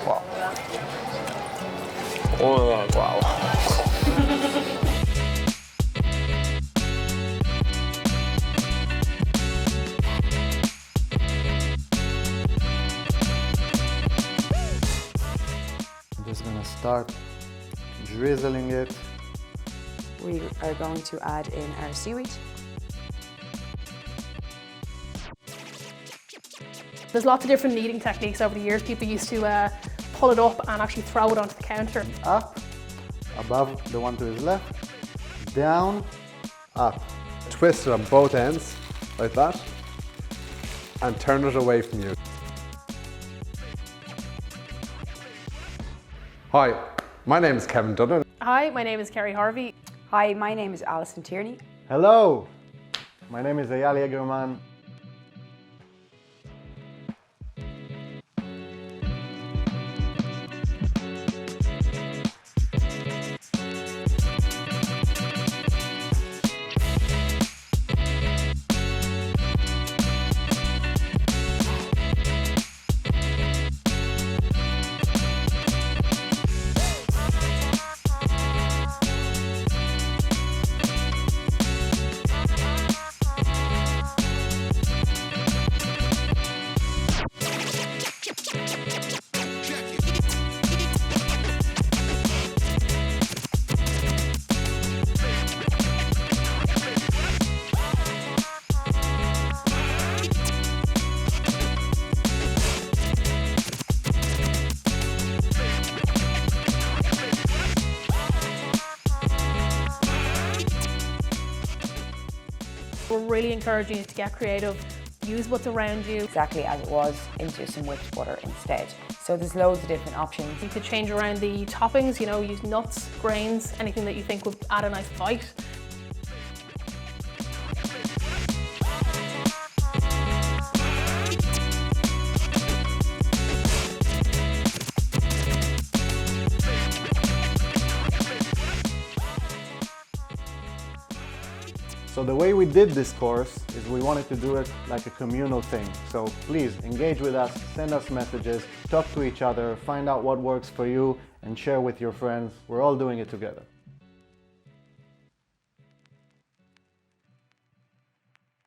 Wow. Oh, wow. I'm just gonna start drizzling it. We are going to add in our seaweed. There's lots of different kneading techniques over the years. People used to pull it up and actually throw it onto the counter. Up, above the one to his left, down, up. Twist it on both ends, like that, and turn it away from you. Hi, my name is Kevin Dunnan. Hi, my name is Kerry Harvey. Hi, my name is Alison Tierney. Hello, my name is Eyal Yegerman. We're really encouraging you to get creative, use what's around you. Exactly as it was, into some whipped butter instead. So there's loads of different options. You could change around the toppings, you know, use nuts, grains, anything that you think would add a nice bite. So the way we did this course is we wanted to do it like a communal thing. So please engage with us, send us messages, talk to each other, find out what works for you, and share with your friends. We're all doing it together.